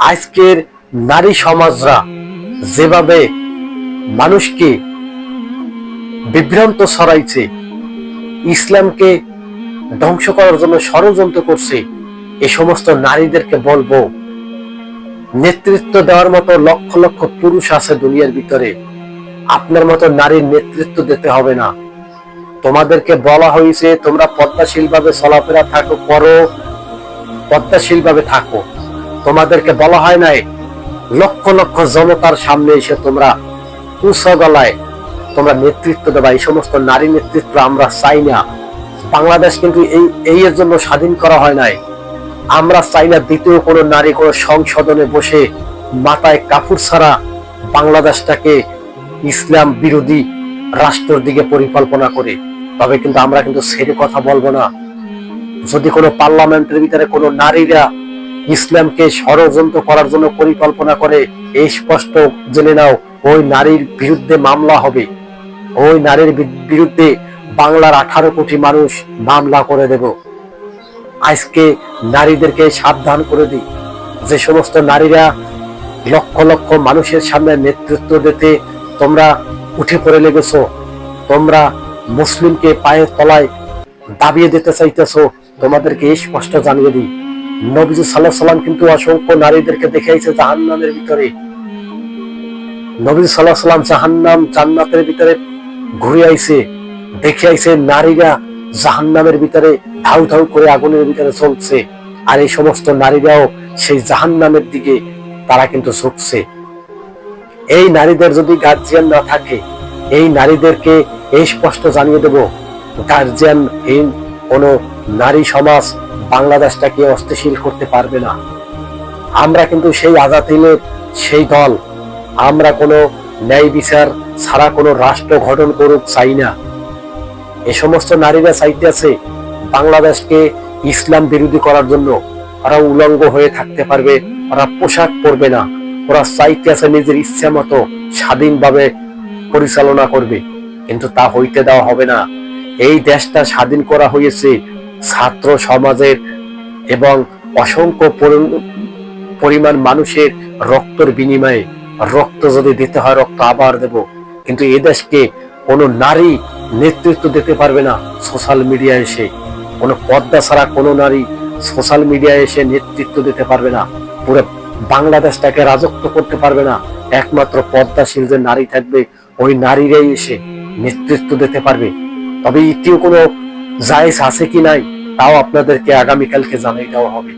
আজকের নারী সমাজরা যেভাবে মানুষকে বিভ্রান্ত ছড়াইছে, ইসলামকে ধ্বংস করার জন্য ষড়যন্ত্র করছে, এই সমস্ত নারীদেরকে বলবো, নেতৃত্ব দেওয়ার মতো লক্ষ লক্ষ পুরুষ আছে দুনিয়ার ভিতরে, আপনার মতো নারীর নেতৃত্ব দিতে হবে না। তোমাদেরকে বলা হয়েছে তোমরা পদ্মাশীল ভাবে চলাফেরা থাকো, করো, পদ্মাশীল ভাবে থাকো। তোমাদেরকে বলা হয় নাই লক্ষ লক্ষ জনতার সামনে এসে তোমরা উঁচা গলায় তোমরা নেতৃত্ব দেবা। এই সমস্ত নারী নেতৃত্ব আমরা চাই না। বাংলাদেশ কিন্তু এই এর জন্য স্বাধীন করা হয় নাই। আমরা চাই না দ্বিতীয় কোনো নারী কোনো সংসদনে বসে মাথায় কাপড় ছাড়া বাংলাদেশটাকে ইসলাম বিরোধী রাষ্ট্রের দিকে পরিকল্পনা করে। তবে কিন্তু আমরা কিন্তু ছেড়ে কথা বলবো না। যদি কোনো পার্লামেন্টের ভিতরে কোনো নারীরা ইসলামকে ষড়যন্ত্র করার জন্য পরিকল্পনা করে, এই স্পষ্ট জেনে নাও ওই নারীর বিরুদ্ধে মামলা হবে। ওই নারীর বিরুদ্ধে বাংলার 18 কোটি মানুষ মামলা করে দেব। আজকে নারীদেরকে সাবধান করে দিই, যে সমস্ত নারীরা লক্ষ লক্ষ মানুষের সামনে নেতৃত্ব দিতে তোমরা উঠে পড়ে লেগেছো, তোমরা মুসলিমকে পায়ের তলায় দাবিয়ে দিতে চাইতেছো, তোমাদেরকে স্পষ্ট জানিয়ে দিই, নবীজি সাল্লাল্লাহু আলাইহি সাল্লাম কিন্তু অসংখ্য নারীদেরকে দেখাইছে জাহান্নামের ভিতরে। নবীজি সাল্লাল্লাহু আলাইহি সাল্লাম জাহান্নাম জান্নাতের ভিতরে ঘুরে আইছে, দেখে আইছে নারীরা জাহান্নামের ভিতরে ধাউ ধাউ করে আগুনের ভিতরে চলছে। আর এই সমস্ত নারীরাও সেই জাহান্নামের দিকে তারা কিন্তু ঝুঁকছে। এই নারীদের যদি গার্জিয়ান না থাকে, এই নারীদেরকে এই স্পষ্ট জানিয়ে দেব, গার্জিয়ানহীন কোনো নারী সমাজ বাংলাদেশটাকে অস্থিতিশীল করতে পারবে না। আমরা কিন্তু সেই আজাদিনের সেই দল, আমরা কোনো ন্যায় বিচার ছাড়া কোনো রাষ্ট্র গঠন করুক চাই না। এ সমস্ত নারীরা চাইতেছে বাংলাদেশকে ইসলাম বিরোধী করার জন্য। ওরা উলঙ্গ হয়ে থাকতে পারবে, ওরা পোশাক পরবে না, ওরা চাইতেছে নিজের ইচ্ছা মতো স্বাধীনভাবে পরিচালনা করবে, কিন্তু তা হইতে দেওয়া হবে না। এই দেশটা স্বাধীন করা হয়েছে ছাত্র সমাজের এবং অসংখ্য পরিমাণ মানুষের রক্তের বিনিময়ে। রক্ত যদি দিতে হয় রক্ত আবার দেব, কিন্তু এই দেশকে কোনো নারী নেতৃত্ব দিতে পারবে না। সোশ্যাল মিডিয়া এসে কোনো পর্দা ছাড়া কোনো নারী সোশ্যাল মিডিয়ায় এসে নেতৃত্ব দিতে পারবে না, পুরো বাংলাদেশটাকে রাজত্ব করতে পারবে না। একমাত্র পর্দাশীল যে নারী থাকবে, ওই নারীরাই এসে নেতৃত্ব দিতে পারবে। তবে ইতিও কোনো জায়েজ আছে কি নাই তাও আপনাদেরকে আগামীকালকে জানিয়ে দেওয়া হবে।